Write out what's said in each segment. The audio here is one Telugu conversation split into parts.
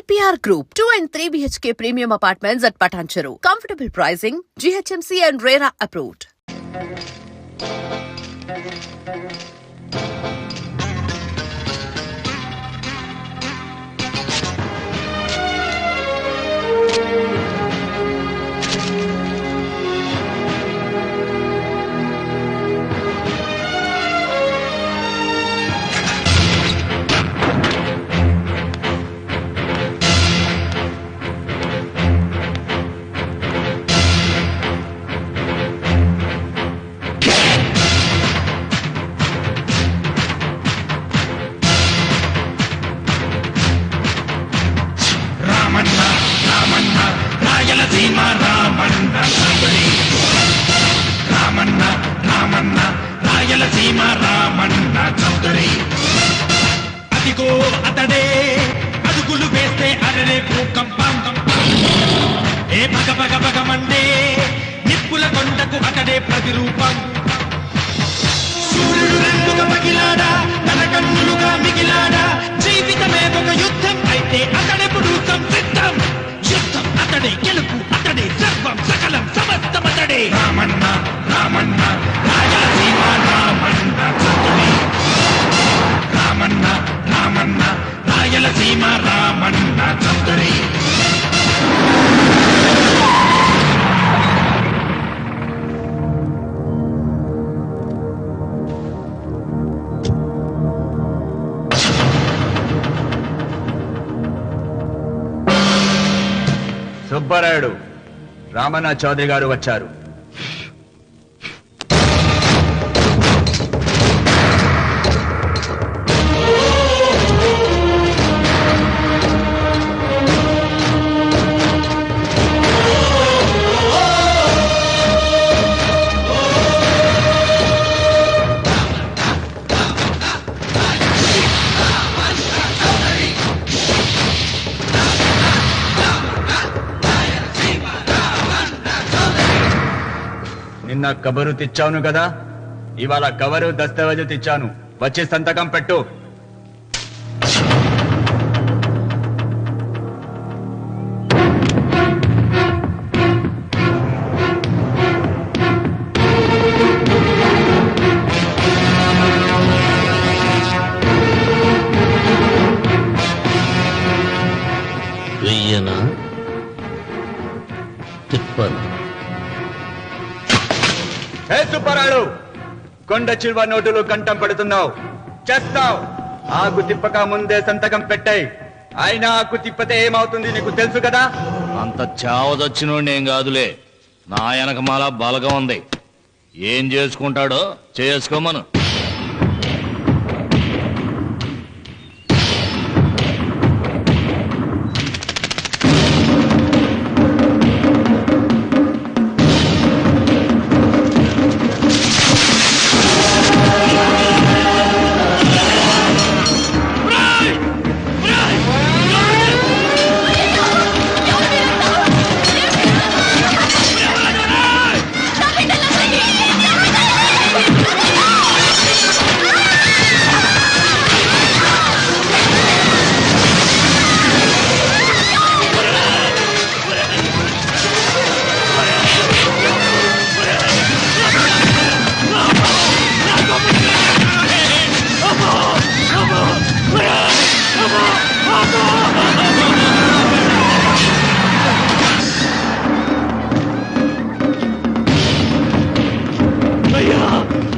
EPR Group, 2 and 3 BHK premium apartments at Patancheru. Comfortable pricing, GHMC and RERA approved. అదిగో అతడే అడుగులు వేస్తే అరరే భూకంపం ఏ పగ పగ పగమండే నిప్పుల కొండకు అతడే ప్రతిరూపం సూర్యుడు రెండుగా పగిలాడా తన కన్నులుగా మిగిలాడా జీవితమే ఒక యుద్ధం అయితే అతడెప్పుడు సంసిద్ధం యుద్ధం అతడే గెలుపు అతడే సర్వం సకలం సమస్తం అతడే రామన్న రామన్న రాయలసీమ రామన్న చౌదరి రామన్న రామన్న రాయలసీమ రామన్న చౌదరి సుబ్బారాయుడు, రామన్న చౌదరి గారు వచ్చారు. నిన్న కబరు తెచ్చాను కదా, ఇవాళ కవరు దస్తావేజు తెచ్చాను. వచ్చి సంతకం పెట్టు. వెయ్యనా తిప్పను. హే సుబ్బారాయుడు, కొండ చిల్వ నోటులు కంఠం పడుతున్నావు, చేస్తావు. ఆకు తిప్పక ముందే సంతకం పెట్టాయి. అయినా ఆకు తిప్పతే ఏమవుతుంది నీకు తెలుసు కదా. అంత చావదచ్చినోడు ఏం కాదులే, నా వెనకమాల బలగం ఉంది. ఏం చేసుకుంటాడో చేసుకోమను.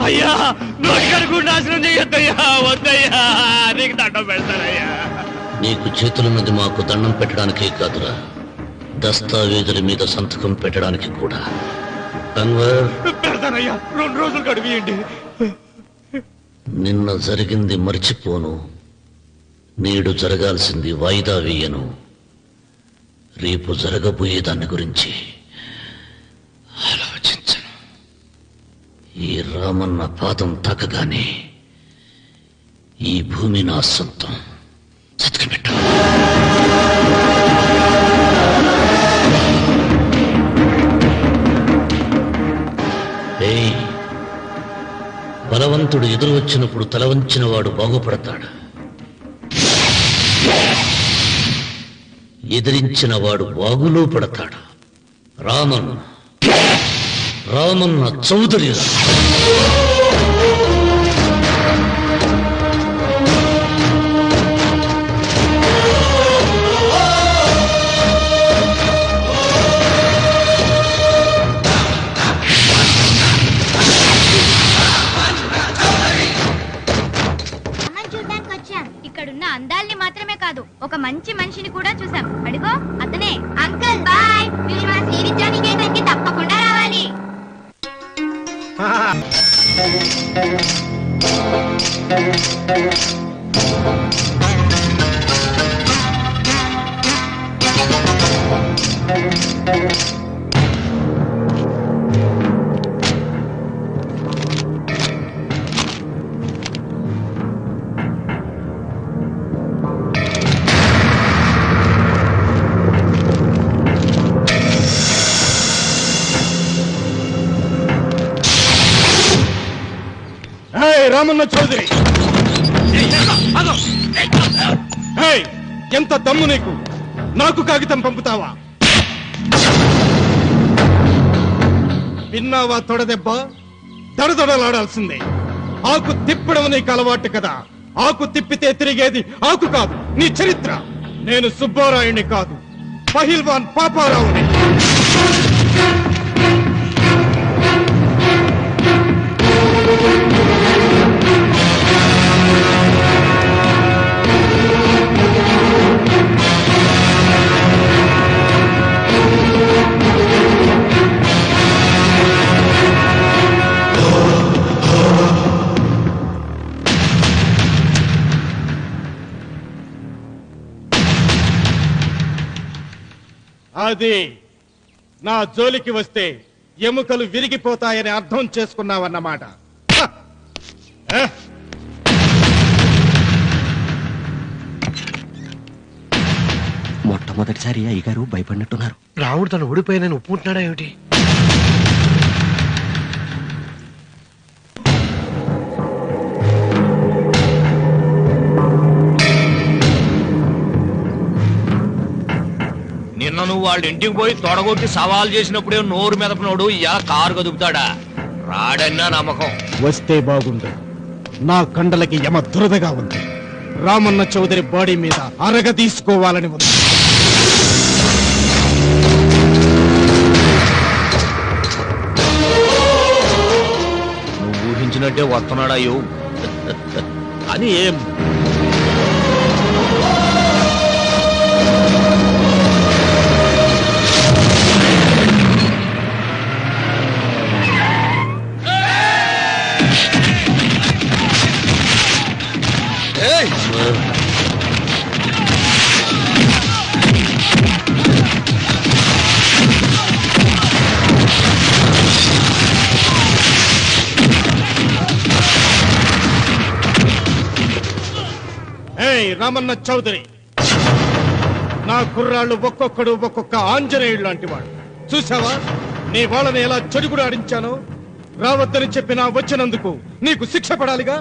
అయ్యా, నోటికడుగు నాశనం చెయ్యొద్దయ్యా, వద్దయ్యా, నీకు దండం పెడతానయ్యా. నీకు చేతులున్నది మాకు దండం పెట్టడానికే కాదురా, దస్తావేజుల మీద సంతకం పెట్టడానికి కూడా. పెడతానయ్యా, 2 రోజులు గడిపియండి. నిన్న జరిగింది మర్చిపోను, నేడు జరగాల్సింది వాయిదా వేయను. రేపు జరగబోయే దాని గురించి ఆలోచించను. ఈ రామన్న పాదం తాకగానే ఈ భూమి నా సొంతం. చతికిపెట్టు. బలవంతుడు ఎదురు వచ్చినప్పుడు తల వంచిన వాడు బాగుపడతాడు. ఎదిరించిన వాడు వాగులో పడతాడు. రామన్న చౌదరి. ఇక్కడున్న అందాల్ని మాత్రమే కాదు, ఒక మంచి మనిషిని కూడా చూసాం. అడిగో అతనే. అంకుల్ బాయ్, మీరు మా శ్రీనిత్యానికి తప్పకుండా రావాలి. రామన్న చౌదరి, ఎంత దమ్ము నీకు? నాకు కాగితం పంపుతావా? విన్నావా తొడదెబ్బ? దడదడలాడాల్సిందే. ఆకు తిప్పడం నీకు అలవాటు కదా. ఆకు తిప్పితే తిరిగేది ఆకు కాదు, నీ చరిత్ర. నేను సుబ్బారాయుని కాదు, పహిల్వాన్ పాపారావుని. అది నా జోలికి వస్తే ఎముకలు విరిగిపోతాయని అర్థం చేసుకున్నావన్నమాట. మొట్టమొదటిసారి అయ్యగారు భయపడినట్టున్నారు. రావుడు తను ఓడిపోయానని ఒప్పుకుంటున్నాడా ఏమిటి? నిన్న నువ్వు వాళ్ళ ఇంటికి పోయి తొడగొట్టి సవాల్ చేసినప్పుడే నోరు మెదపనోడు ఇలా కారు కదుపుతాడా? రాడన్నా నమ్మకం. వస్తే బాగుండు. నా కండలకి యమ దురదగా ఉంది. రామన్న చౌదరి బాడీ మీద అరగ తీసుకోవాలని ఉంది. నువ్వు ఊహించినట్టే వస్తున్నాడాయో అని ఏం రామన్న చౌదరి, నా కుర్రాళ్ళు ఒక్కొక్కడు ఒక్కొక్క ఆంజనేయుడు లాంటి వాడు. చూసావా నీ వాళ్ళని ఎలా చెడుగుడు ఆడించానో? రావద్దని చెప్పినా వచ్చినందుకు నీకు శిక్ష పడాలిగా.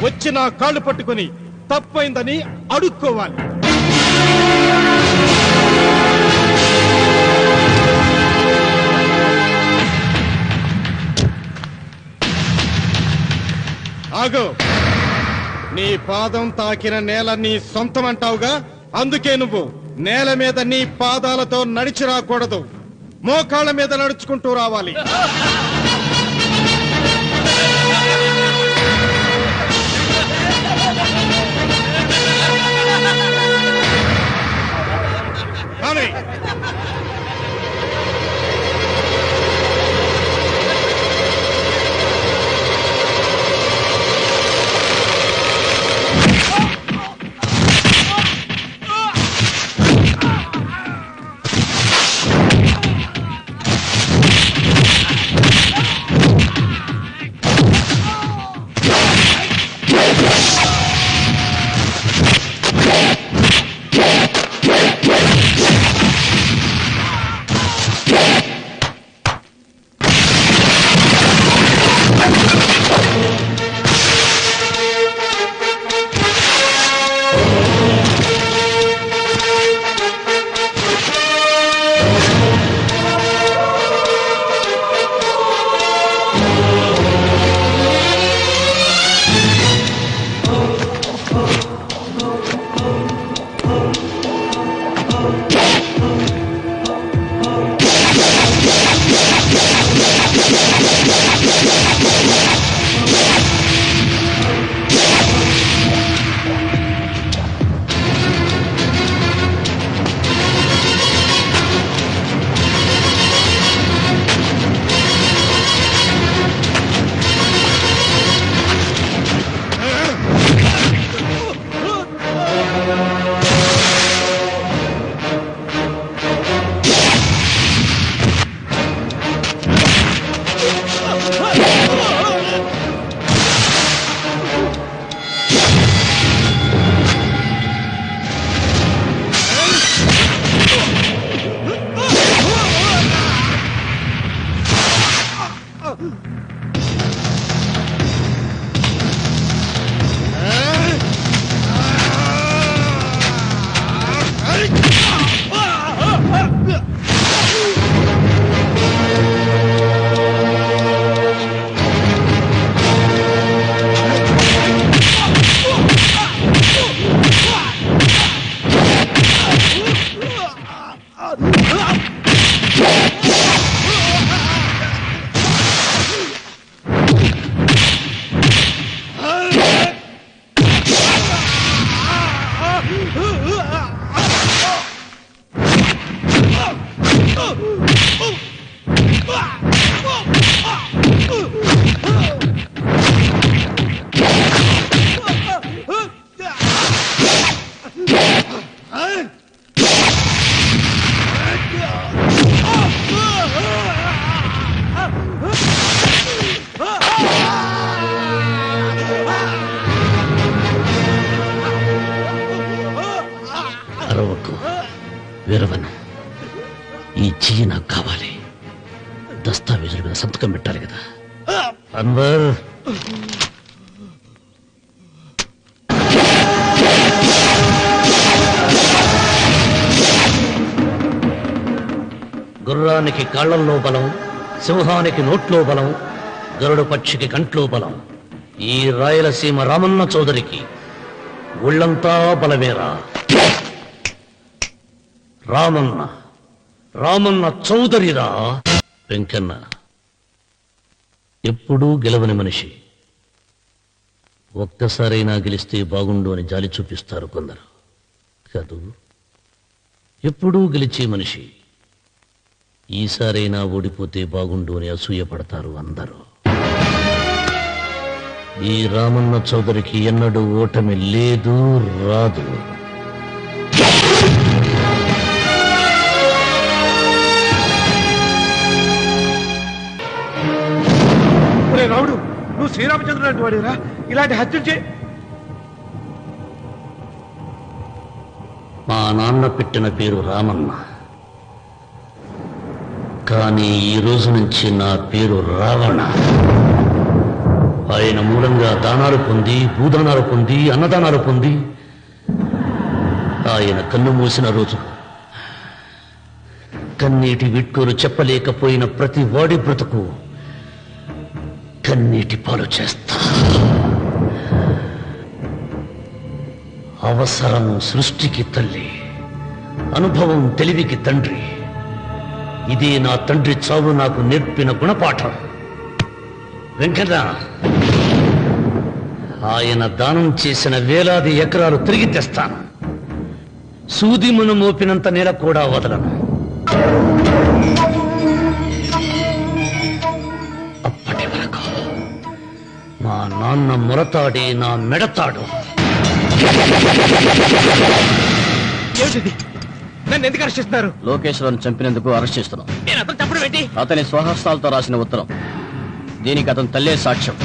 వచ్చి నా కాళ్ళు పట్టుకుని తప్పైందని అడుక్కోవాలి. ఆగో, నీ పాదం తాకిన నేల నీ సొంతం అంటావుగా, అందుకే నువ్వు నేల మీద నీ పాదాలతో నడిచి రాకూడదు, మోకాళ్ళ మీద నడుచుకుంటూ రావాలి. కానీ అరవకు, విరవను. ఈ చెయ్యి నాకు కావాలి. దస్తావేజుల మీద సంతకం పెట్టాలి కదా. అన్వర్, గుర్రానికి కాళ్లల్లో బలం, సింహానికి నోట్లో బలం, గరుడు పక్షికి కంట్లో బలం. ఈ రాయలసీమ రామన్న చౌదరికి ఒళ్ళంతా బలమేరా. రామన్న రామన్న చౌదరిరా. వెంకన్న ఎప్పుడూ గెలవని మనిషి. ఒక్కసారైనా గెలిస్తే బాగుండు అని జాలి చూపిస్తారు కొందరు. కాదు, ఎప్పుడూ గెలిచే మనిషి. ఈసారైనా ఓడిపోతే బాగుండు అని అసూయపడతారు అందరూ. ఈ రామన్న చౌదరికి ఎన్నడూ ఓటమి లేదు, రాదు. రావుడు, నువ్వు శ్రీరామచంద్రుడు లాంటి వాడిరా. ఇలాంటి హత్యలు చే మా నాన్న పెట్టిన పేరు రామన్న, కానీ ఈ రోజు నుంచి నా పేరు రావణ. ఆయన మూలంగా దానాలు పొంది, భూదానాలు పొంది, అన్నదానాలు పొంది, ఆయన కన్ను మూసిన రోజు కన్నీటి విట్కూరు చెప్పలేకపోయిన ప్రతి వాడి బ్రతుకు కన్నీటి పాలు చేస్తా. అవసరం సృష్టికి తల్లి, అనుభవం తెలివికి తండ్రి. ఇదే నా తండ్రి చావు నాకు నేర్పిన గుణపాఠం. వెంకన్న, ఆయన దానం చేసిన వేలాది ఎకరాలు తిరిగి తెస్తాను. సూదిమును మోపినంత నేల కూడా వదలను. అప్పటి వరకు మా నాన్న మొరతాడే నా మెడతాడు. నన్ను ఎందుకు అరెస్ట్ చేస్తున్నారు? లోకేశ్వరను చంపినందుకు అరెస్ట్ చేస్తున్నాం. నేను అతను చెప్పడం ఏంటి? అతని స్వహస్తాలతో రాసిన ఉత్తరం. దీనికి అతను తల్లే సాక్ష్యం.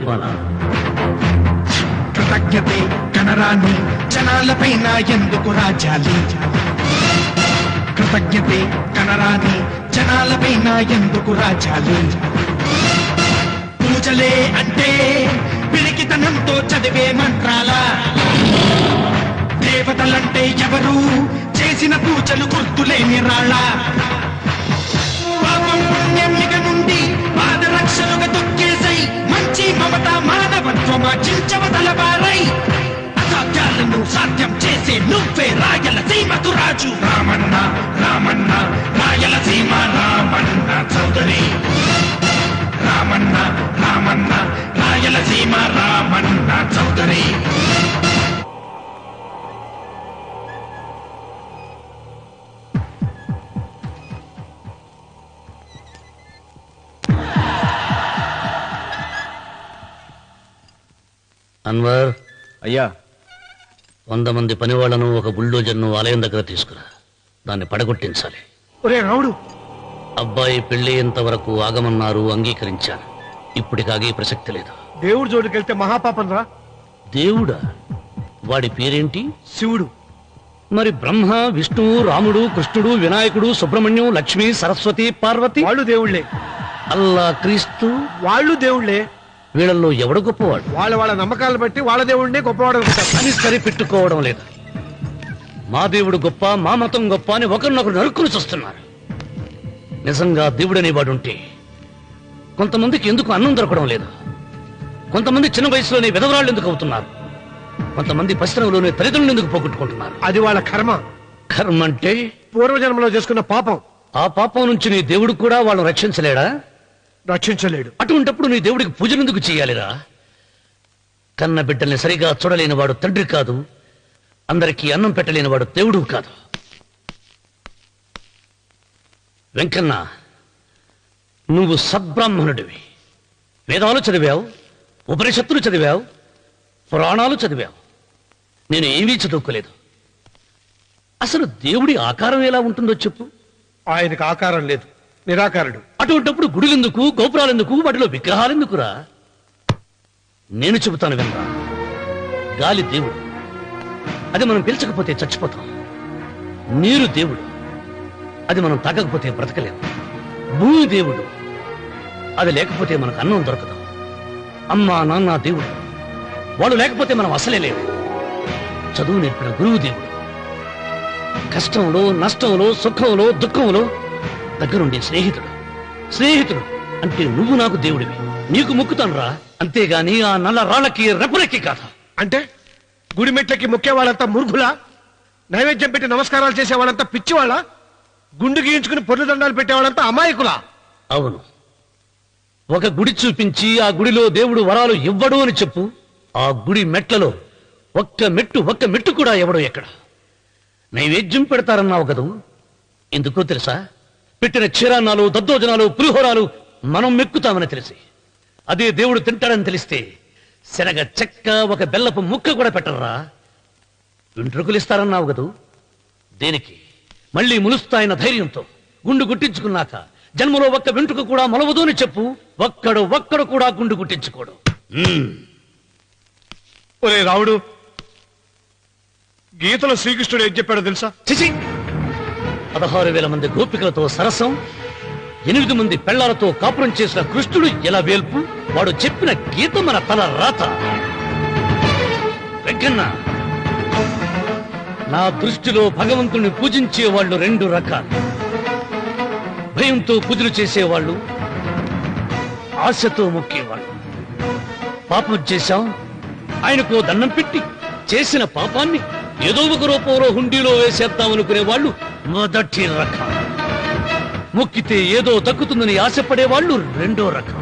పద. కృతజ్ఞతే కనరాని జనాలపైన ఎందుకు రాజాలి? కృతజ్ఞతే కనరాని జనాలపైన ఎందుకు రాజాలి? పూజలే అంటే పిరికితనంతో చదివే మంత్రాల, దేవతలంటే ఎవరు చేసిన పూజలు గుర్తులేని రాళ్ళ. పాపం పుణ్యం ఇక నుండి పాదరక్షలుగా తొక్కేసై మంచి మమత మానవత్వమా చించవతలబారై అసాధ్యాలను సాధ్యం చేసే నువ్వే రాయలసీమకు రాజు. రామన్న రామన్న రాయలసీమ రామన్న చౌదరి. రామన్న రామన్న రాయలసీమ రామన్న చౌదరి. అన్వర్, అయ్యా, 100 మంది పనివాళ్లను ఒక బుల్డోజర్ను ఆలయం దగ్గర తీసుకురా. దాన్ని పడగొట్టించాలి. ఒరే రాముడు, అబ్బాయి పెళ్ళయ్యేంత వరకు ఆగమన్నారు, అంగీకరించాను. ఇప్పటికి ఆగే ప్రసక్తి లేదు. దేవుడి జోడికెళ్తే మహాపాపం రా. దేవుడా? వాడి పేరేంటి? శివుడు. మరి బ్రహ్మ, విష్ణువు, రాముడు, కృష్ణుడు, వినాయకుడు, సుబ్రహ్మణ్యం, లక్ష్మి, సరస్వతి, పార్వతి వాళ్ళు దేవుళ్లే. అల్లా, క్రీస్తు వాళ్ళు దేవుళ్లే. వీళ్ళల్లో ఎవడు గొప్పవాడు? వాళ్ళ నమ్మకాలను బట్టి వాళ్ళ దేవుడినే గొప్పవాడు అనుకుంటారు. అని సరిపెట్టుకోవడం లేదు. మా దేవుడు గొప్ప, మా మతం గొప్ప అని ఒకరినొకరు నరుక్కుని చూస్తున్నారు. నిజంగా దేవుడనే వాడుంటే కొంతమందికి ఎందుకు అన్నం దొరకడం లేదు? కొంతమంది చిన్న వయసులోనే విధవరాళ్ళు ఎందుకు అవుతున్నారు? కొంతమంది పశ్చిమలోనే తల్లిదండ్రులు ఎందుకు పోగొట్టుకుంటున్నారు? అది వాళ్ళ కర్మ. కర్మ అంటే పూర్వజన్మలో చేసుకున్న పాపం. ఆ పాపం నుంచి నీ దేవుడు కూడా వాళ్ళని రక్షించలేడా? రక్షించలేడు. అటువంటప్పుడు నీ దేవుడికి పూజనెందుకు చేయాలిరా? కన్న బిడ్డల్ని సరిగా చూడలేని వాడు తండ్రి కాదు, అందరికీ అన్నం పెట్టలేని వాడు దేవుడు కాదు. వెంకన్న, నువ్వు సద్బ్రాహ్మణుడివి. వేదాలు చదివావు, ఉపనిషత్తులు చదివావు, పురాణాలు చదివావు. నేను ఏమీ చదువుకోలేదు. అసలు దేవుడి ఆకారం ఎలా ఉంటుందో చెప్పు. ఆయనకు ఆకారం లేదు, నిరాకారుడు. అటువంటప్పుడు గుడులెందుకు, గోపురాలెందుకు, వాటిలో విగ్రహాలెందుకురా? నేను చెబుతాను వినరా. గాలి దేవుడు, అది మనం పీల్చకపోతే చచ్చిపోతాం. నీరు దేవుడు, అది మనం తాగకపోతే బ్రతకలేము. భూమి దేవుడు, అది లేకపోతే మనకు అన్నం దొరకదు. అమ్మా నాన్న దేవుడు, వాళ్ళు లేకపోతే మనం అసలే లేవు. చదువు నేర్పిన గురువు దేవుడు, కష్టంలో, నష్టంలో, సుఖంలో, దుఃఖంలో దగ్గరుండే స్నేహితుడు. స్నేహితుడు అంటే నువ్వు నాకు దేవుడివి. నీకు మొక్కుతాను రా, అంతేగాని ఆ నల్ల రాళ్ళకి రెప్పలెక్కి కాదు. అంటే గుడి మెట్లకి మొక్కే వాళ్ళంతా మూర్ఖులా? నైవేద్యం పెట్టి నమస్కారాలు చేసే వాళ్ళంతా పిచ్చివాళ్ళ? గుండు గీయించుకుని పొర్లు దండాలు పెట్టేవాళ్ళంతా అమాయకులా? అవును. ఒక గుడి చూపించి ఆ గుడిలో దేవుడు వరాలు ఇవ్వడు అని చెప్పు. ఆ గుడి మెట్లలో ఒక్క మెట్టు కూడా ఎవడో ఎక్కడ. నైవేద్యం పెడతారన్నావు కదూ, ఎందుకో తెలుసా? పెట్టిన క్షీరాన్నాలు, దద్దోజనాలు, పులిహోరాలు మనం మెక్కుతామని తెలిసి, అదే దేవుడు తింటాడని తెలిస్తే శనగ చెక్క, ఒక బెల్లపు ముక్క కూడా పెట్టరా. వెంట్రుకలు ఇస్తారన్నావు కదూ, దేనికి? మళ్ళీ ములుస్తాయన్న ధైర్యంతో గుండు గుట్టించుకున్నాక జన్మలో ఒక్క వెంట్రుక కూడా మొలవదు అని చెప్పు. ఒక్కడు కూడా గుండు గుట్టించుకోడు. ఒరే రావుడు, గీతలో శ్రీకృష్ణుడు ఏం చెప్పాడో తెలుసా? చిచి! 16,000 మంది గోపికలతో సరసం, 8 మంది పెళ్లాలతో కాపురం చేసిన కృష్ణుడు ఎలా వేల్పు? వాడు చెప్పిన గీత మన తల రాత. వెంకన్న, నా దృష్టిలో భగవంతుణ్ణి పూజించే వాళ్ళు 2 రకాలు. భయంతో పూజలు చేసేవాళ్ళు, ఆశతో మొక్కేవాళ్ళు. పాపం చేశాం, ఆయనకు దండం పెట్టి చేసిన పాపాన్ని ఏదో ఒక రూపంలో హుండీలో వేసేద్దామనుకునే వాళ్ళు మొదటి రకం. మొక్కితే ఏదో దక్కుతుందని ఆశపడేవాళ్ళు 2వ రకం.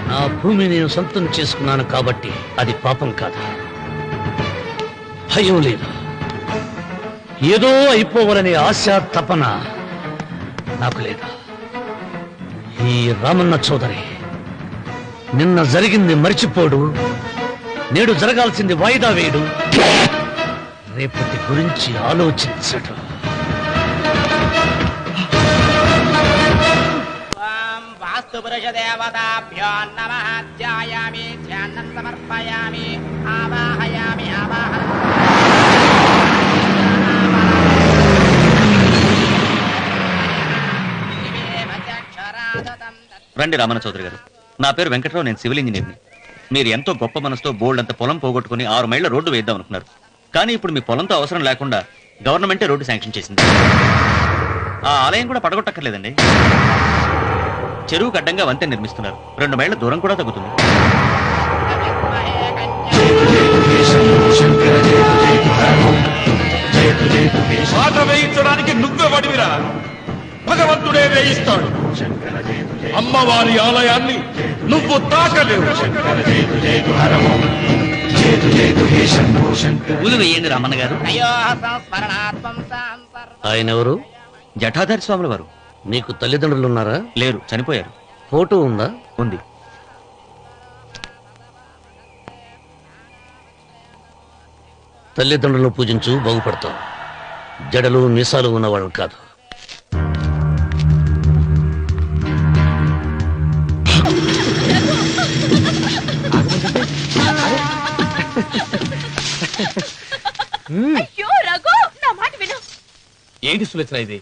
నా భూమి నేను సొంతం చేసుకున్నాను కాబట్టి అది పాపం కాదు. భయం లేదు, ఏదో అయిపోవాలనే ఆశ, తపన నాకు లేదు. ఈ రామన్న చౌదరి నిన్న జరిగింది మరిచిపోడు, నేడు జరగాల్సింది వాయిదా వేయడు, రేపటి గురించి ఆలోచించడు. వాస్తుపురుషదేవతాభ్యో నమః. ధ్యాయామి, ధ్యానం సమర్పయామి, ఆవాహయామి, రండి రామన్న చౌదరి గారు. నా పేరు వెంకట్రావు, నేను సివిల్ ఇంజనీర్ని. మీరు ఎంతో గొప్ప మనసుతో బోల్డ్ అంత పొలం పోగొట్టుకుని 6 మైళ్ళ రోడ్డు వేద్దాం అనుకున్నారు. కానీ ఇప్పుడు మీ పొలంతో అవసరం లేకుండా గవర్నమెంటే రోడ్డు శాంక్షన్ చేసింది. ఆ ఆలయం కూడా పడగొట్టక్కర్లేదండి. చెరువుకు అడ్డంగా వంతెన నిర్మిస్తున్నారు. 2 మైళ్ళ దూరం కూడా తగ్గుతుంది. పాట వేయించడానికి నువ్వే వడివిరా, భగవంతుడే వేయిస్తాడు. అమ్మవారి ఆలయాన్ని నువ్వు తాకలేవు. పూలు వేయండి రామన్న గారు. ఆయన ఎవరు? జటాధారి స్వాముల వారు. నీకు తల్లిదండ్రులు ఉన్నారా? లేరు, చనిపోయారు. ఫోటో ఉందా? ఉంది. తల్లిదండ్రులను పూజించు, బాగుపడతావు. జడలు మీసాలు ఉన్నవాడు కాదు. అయ్యో రఘు, నా మాట విను. ఏంటి సులోచన ఇది?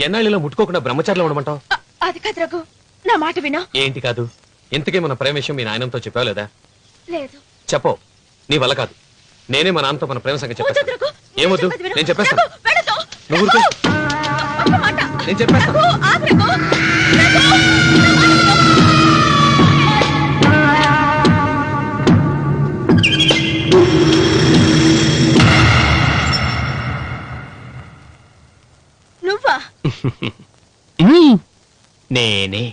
ఎన్నాళ్ళలో ముట్టుకోకుండా బ్రహ్మచారిలో ఉండమంటావు? అది కాదు రఘు, నా మాట విను. ఏంటి కాదు? ఇంతకీ మన ప్రేమ విషయం మీ నాయనంతో చెప్పావు లేదా? లేదు. చెప్పో, నీ వల్ల కాదు. నేనే మా నాన్నతో మన ప్రేమ సంగతి చెప్పేస్తాను. వద్దు రఘు, ఏమొద్దు, చెప్పేది విను. నేను చెప్పేస్తాను. రఘు, వెళ్ళొద్దు. నువ్వు ఊరుకో. ఒక్క మాట. నేను చెప్పేస్తాను. రఘు, ఆగు రఘు. రఘు, నువ్వా? నేనే.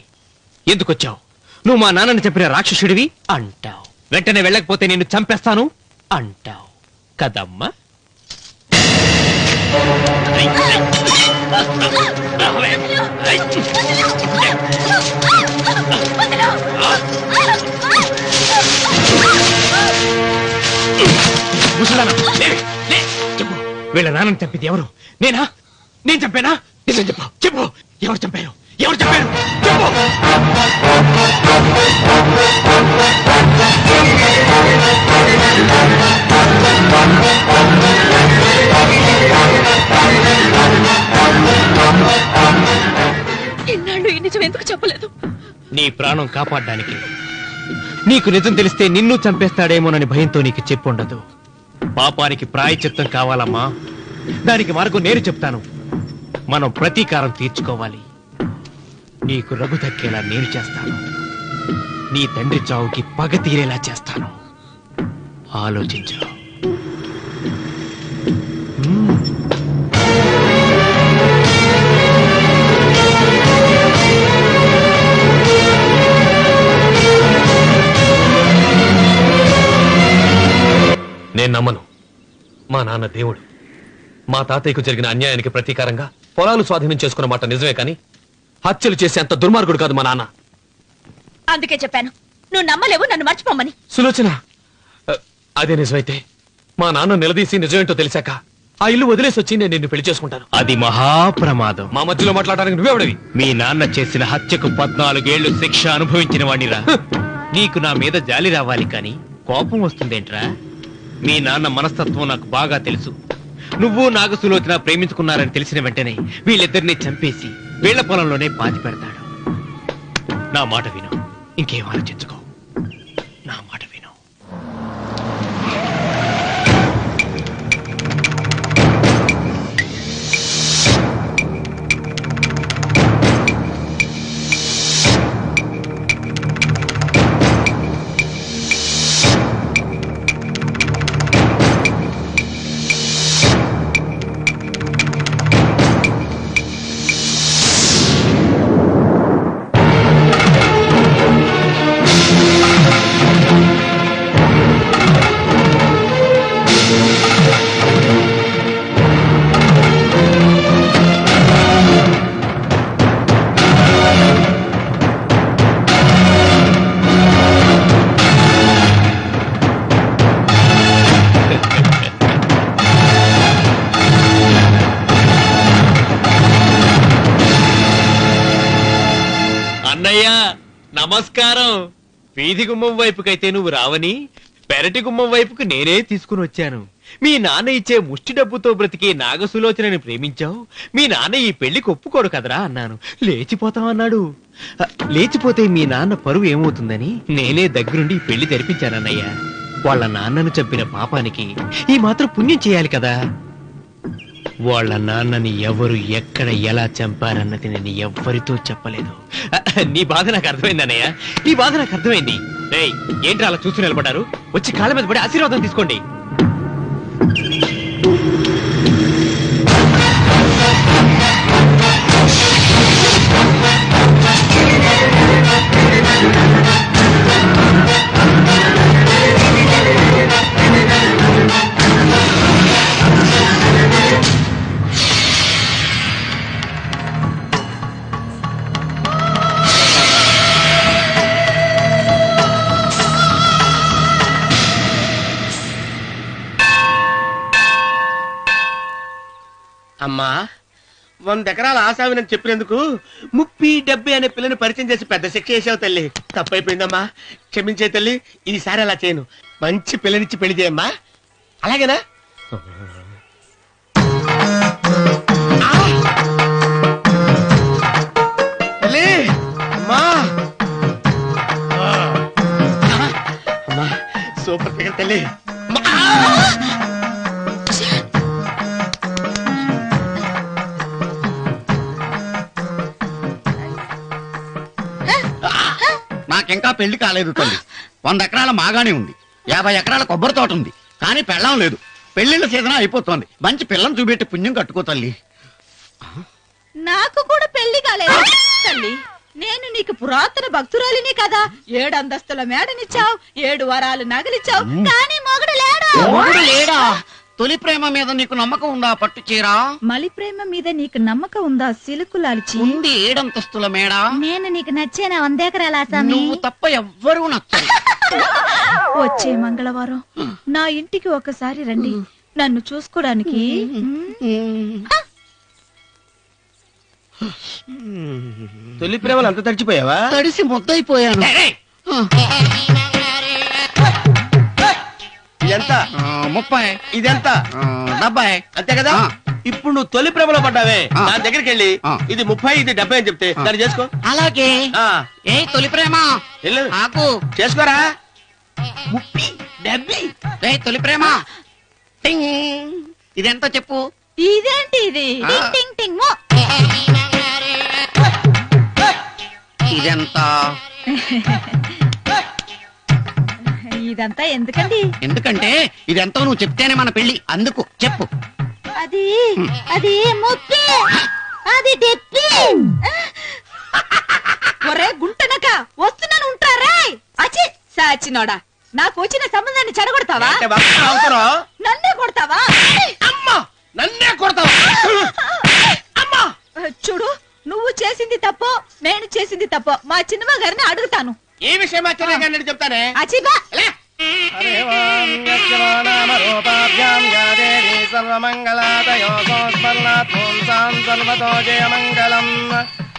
ఎందుకొచ్చావు? నువ్వు మా నాన్నని చెప్పిన రాక్షసుడివి అంటావు. వెంటనే వెళ్ళకపోతే నిన్ను చంపేస్తాను అంటావు కదమ్మా. చెప్పు, వీళ్ళ నాన్నని చంపింది ఎవరు? నేనా? నేను చంపానా? నిజం చెప్పు, చెప్పు. ఎవరు చంపారు? ఎవరు చంపారు? చెప్పు. ఇన్నాళ్ళు ఈ నిజం ఎందుకు చెప్పలేదు? నీ ప్రాణం కాపాడడానికి. నీకు నిజం తెలిస్తే నిన్ను చంపేస్తాడేమోనని భయంతో నీకు చెప్పుండదు. పాపానికి ప్రాయశ్చిత్తం కావాలమ్మా. దానికి మార్గం నేను చెప్తాను. మనం ప్రతీకారం తీర్చుకోవాలి. నీకు రఘు దక్కేలా నేను చేస్తాను. నీ తండ్రి చావుకి పగ తీరేలా చేస్తాను. ఆలోచించు. నేను నమ్మను. మా నాన్న దేవుడు. మా తాతయ్యకు జరిగిన అన్యాయానికి ప్రతీకారంగా పొలాలు స్వాధీనం చేసుకున్న మాట నిజమే, కానీ హత్యలు చేసే అంత దుర్మార్గుడు కాదు మా నాన్న. అందుకే చెప్పాను, నువ్వు నమ్మలేవు, నన్ను మర్చిపోమని. సులోచన, అదే నిజమైతే మా నాన్న నిలదీసి నిజమేంటో తెలిసాక ఆ ఇల్లు వదిలేసి వచ్చి నేను నిన్ను పెళ్లి చేసుకుంటాను. అది మహాప్రమాదం. మా మధ్యలో మాట్లాడడానికి నువ్వెవడివి? మీ నాన్న చేసిన హత్యకు 14 ఏళ్లు శిక్ష అనుభవించిన వాణ్ణిరా. నీకు నా మీద జాలి రావాలి కానీ కోపం వస్తుందేంట్రా? మీ నాన్న మనస్తత్వం నాకు బాగా తెలుసు. నువ్వు నాగసులోచన ప్రేమించుకున్నారని తెలిసిన వెంటనే వీళ్ళిద్దరిని చంపేసి వీళ్ల పొలంలోనే పాతి పెడతాడు. నా మాట విను, ఇంకేం ఆలోచించుకో. నా మాట విను. అన్నయ్య నమస్కారం. వీధి గుమ్మం వైపుకైతే నువ్వు రావని పెరటి గుమ్మం వైపుకు నేనే తీసుకుని వచ్చాను. మీ నాన్న ఇచ్చే ముష్టి డబ్బుతో బ్రతికే నాగసులోచనని ప్రేమించావు. మీ నాన్న ఈ పెళ్లికి ఒప్పుకోడు కదరా అన్నాను. లేచిపోతామన్నాడు. లేచిపోతే మీ నాన్న పరువు ఏమవుతుందని నేనే దగ్గరుండి ఈ పెళ్లి జరిపించానన్నయ్య. వాళ్ళ నాన్నను చంపిన పాపానికి ఈ మాత్రం పుణ్యం చేయాలి కదా. వాళ్ళ నాన్నని ఎవరు ఎక్కడ ఎలా చంపారన్నది నేను ఎవ్వరితో చెప్పలేదు. నీ బాధ నాకు అర్థమైంది అన్నయ్య, నీ బాధ నాకు అర్థమైంది. రేయ్, ఏంట్రా అలా చూస్తూ నిలబడ్డారు? వచ్చి కాళ్ళ మీద పడి ఆశీర్వాదం తీసుకోండి. అమ్మా 100 ఎకరాల ఆశావినని చెప్పినందుకు 30-70 అనే పిల్లని పరిచయం చేసి పెద్ద శిక్ష చేసావు తల్లి. తప్పైపోయిందమ్మా, క్షమించే తల్లి. ఈసారి అలా చేయను. మంచి పిల్లనిచ్చి పెళ్లి చేయమ్మా. అలాగేనా? తల్లి అమ్మా, అమ్మా సూపర్ ఫిగర్ తల్లి. నాకింకా పెళ్లి కాలేదు తల్లి. 100 ఎకరాల మాగానే ఉంది, 50 ఎకరాల కొబ్బరి తోట ఉంది, కానీ పెళ్ళం లేదు. పెళ్లిళ్ళ సీజన్ అయిపోతోంది. మంచి పిల్లని చూపెట్టి పుణ్యం కట్టుకో తల్లి. నాకు కూడా పెళ్లి కాలేదు తల్లి. నేను నీకు పురాతన భక్తురాలిని కదా. 7 అంతస్తుల మేడనిచ్చావు, 7 వరాలు నగలిచ్చావు, కానీ మొగుడు లేడా? మొగుడు లేడా? తొలి ప్రేమ మీద నీకు నమ్మకం ఉందా పట్టు చీరా? మలి ప్రేమ మీద నీకు నమ్మకం ఉందా సిలుకులాల్చి? ఉంది 7 అంతస్తుల మేడ. నేను నీకు నచ్చేనా 100 ఎకరాల ఆసామి? నువ్వు తప్ప ఎవ్వరూ నచ్చరు. వచ్చే మంగళవారం నా ఇంటికి ఒకసారి రండి నన్ను చూసుకోడానికి. తొలి ప్రేమలు అంత తడిచిపోయావా? తడిసి ముద్దయిపోయాను. ఎంత? 30. ఇదెంత? 70. అంతే కదా. ఇప్పుడు నువ్వు తొలి ప్రేమలో పడ్డావే, దాని దగ్గరికి వెళ్ళి ఇది 30 ఇది 70 అని చెప్తే దాన్ని చేసుకో. అలాగే. ఏ తొలి ప్రేమ ఆకు చేసుకోరా. 30 70. ఏ తొలి ప్రేమ ఇదెంత చెప్పు. ఇదేంటి ఇది? టింగ్ టింగ్ టింగ్ మో. ఇదెంత? ఇదంతా ఎందుకండి? ఎందుకంటే ఇదెంతో నువ్వు చెప్తేనే మన పెళ్లి. అందుకు చెప్పు. అది అది ముప్పి, అది డెప్పి. ఒరే గుంటనక వస్తున్నాను ఉంటారా? అచి సాచినోడా, నాకు వచ్చిన సంబంధాన్ని చెడగొడతావా? నన్నే కొడతావా? అమ్మా నన్నే కొడతావా? అమ్మా చూడు, నువ్వు చేసింది తప్పో నేను చేసింది తప్పో మా చిన్నమ్మ గారిని అడుగుతాను. ఏ విషయం ఆశ్చర్యంగా చెప్తానే. అచిబా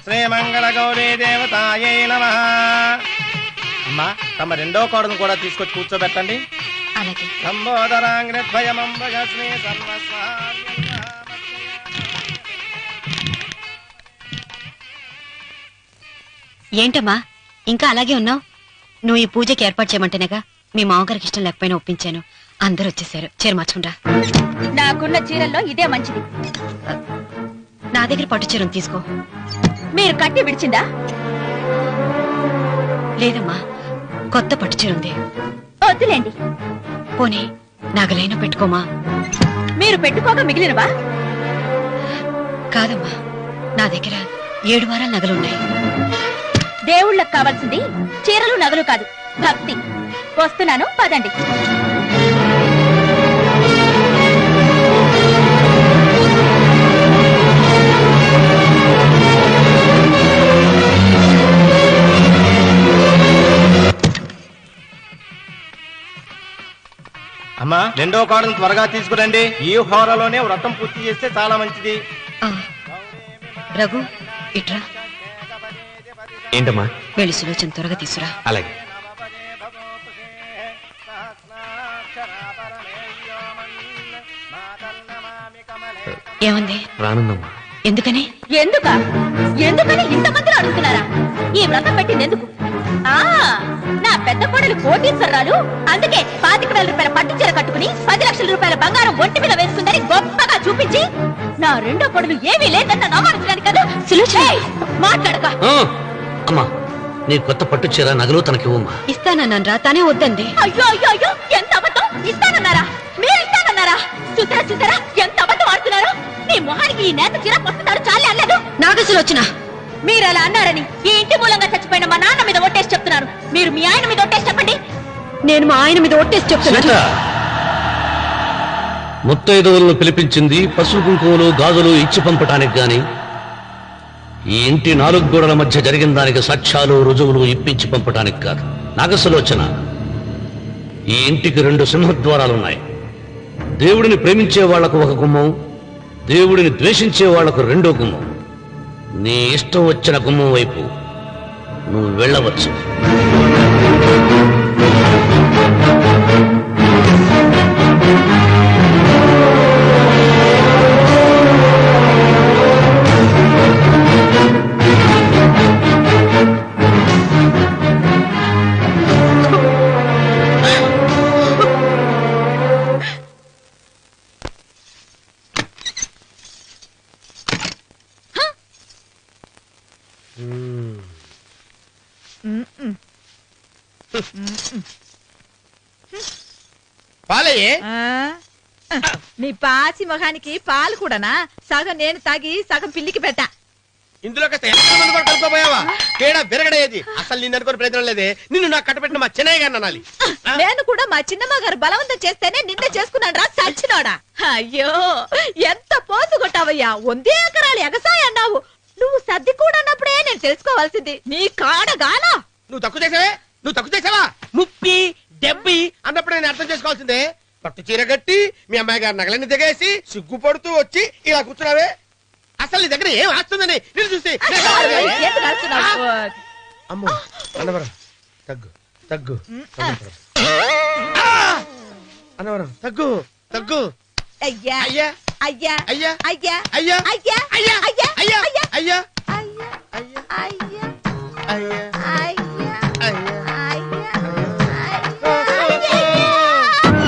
శ్రీమంగళ గౌరీ దేవతాయై నమః. అమ్మా తమ రెండో కోడను కూడా తీసుకొచ్చి కూర్చోబెట్టండి. ఏంటమ్మా ఇంకా అలాగే ఉన్నావు? నువ్వు ఈ పూజకి ఏర్పాటు చేయమంటేనేగా మీ మామగారికి ఇష్టం లేకపోయినా ఒప్పించాను. అందరూ వచ్చేసారు. చీర మార్చుకుంటా. నాకున్న చీరల్లో ఇదే మంచిది. నా దగ్గర పట్టు చీరను తీసుకో. మీరు కట్టి విడిచిందా? లేదమ్మా, కొత్త పట్టు చీర ఉంది. వద్దులేండి. పోనీ నగలైనా పెట్టుకోమా. మీరు పెట్టుకోక మిగిలినవా? కాదమ్మా, నా దగ్గర 7 వారాల నగలున్నాయి. దేవుళ్ళకు కావాల్సింది చీరలు నగలు కాదు, భక్తి. వస్తున్నాను, పదండి. అమ్మా రెండో కోడను త్వరగా తీసుకురండి. ఈ హోరలోనే వ్రతం పూర్తి చేస్తే చాలా మంచిది. రఘు ఇట్రా. ఏంటమ్మా? వెళ్ళి సులోచన త్వరగా తీసురా. అలాగే. ఏమంది? రానుందమ్మా. ఎందుకని? ఎందుకని ఇంతమందిని అడుగుతున్నారా? ఈ వ్రతం పెట్టింది ఎందుకు? నా పెద్ద కోడలు కోటీశ్వరరాలు, అందుకే 25,000 రూపాయల పట్టు చీర కట్టుకుని 10 లక్షల రూపాయల బంగారం ఒంటి మీద వేస్తుందని గొప్పగా చూపించి నా రెండో కోడలు ఏమీ లేదన్న నమ్మకం కదా. మాట్లాడక. అమ్మా, నీ కొత్త పట్టు చీర నగలు తనకి ఇవ్వమ్మా. ఇస్తానన్నారా? తానే వద్దండి. అయ్యో అయ్యో అయ్యో, ఎంత అబద్ధం! ఇస్తానన్నారా? మీరు ఇస్తానన్నారా? చూసారా చూసారా ఎంత అబద్ధం ఆడుతున్నారు? నీ మొహానికి ఈ నేత చీర వస్తున్నాడు చాలే అనలేదు. నాగసులోచన, మీరు అలా అన్నారని ఈ ఇంటి మూలంగా చచ్చిపోయిన మా నాన్న మీద ఒట్టేసి చెప్తున్నారు. మీరు మీ ఆయన మీద ఒట్టేసి చెప్పండి. నేను మా ఆయన మీద ఒట్టేసి చెప్తున్నా. ముత్తైదువులను పిలిపించింది పసుపు కుంకుమలు గాజులు ఇచ్చి పంపటానికి గాని, ఈ ఇంటి 4 గోడల మధ్య జరిగిన దానికి సాక్ష్యాలు రుజువులు ఇప్పించి పంపటానికి కాదు. నాగసులోచన, ఈ ఇంటికి 2 సింహద్వారాలున్నాయి. దేవుడిని ప్రేమించే వాళ్లకు ఒక గుమ్మం, దేవుడిని ద్వేషించే వాళ్లకు రెండో గుమ్మం. నీ ఇష్టం వచ్చిన గుమ్మం వైపు నువ్వు వెళ్ళవచ్చు. పాలయ్యే నీ పాచి మొహానికి పాలు కూడానా? సగం నేను తాగి సగం పిల్లికి పెట్టా. ఇందులో కలుపుకోపోయావా? తేడా విరగడేది. అసలు నిన్ను అనుకునే ప్రయత్నం లేదే. నిన్ను నాకు కట్టబెట్టిన మా చెన్నయ్య గారిని అనాలి. నేను కూడా మా చిన్నమ్మ గారు బలవంతం చేస్తేనే నిన్నే చేసుకున్నాను రా సచ్చినోడా. అయ్యో ఎంత పోసు కొట్టావయ్యా. 100 ఎకరాలు ఎగసాయ అన్నావు. నువ్వు సర్ది కూడా అన్నప్పుడే నేను తెలుసుకోవాల్సింది. నీ కాడగానా? నువ్వు తక్కువ చేసావా? 30, 70 అన్నప్పుడు నేను అర్థం చేసుకోవాల్సిందే. పట్టు చీర కట్టి మీ అమ్మాయి గారి నగలన్నీ దిగేసి సిగ్గుపడుతూ వచ్చి ఇలా కూర్చున్నావే. అసలు నీ దగ్గర ఏం ఆస్తుందని నేను చూసి అమ్మో అన్నవరం తగ్గు అన్నవరం తగ్గు అయ్యా అయ్యా అయ్యా అయ్యా అయ్యా అయ్యా అయ్యా అయ్యా అయ్యా అయ్యా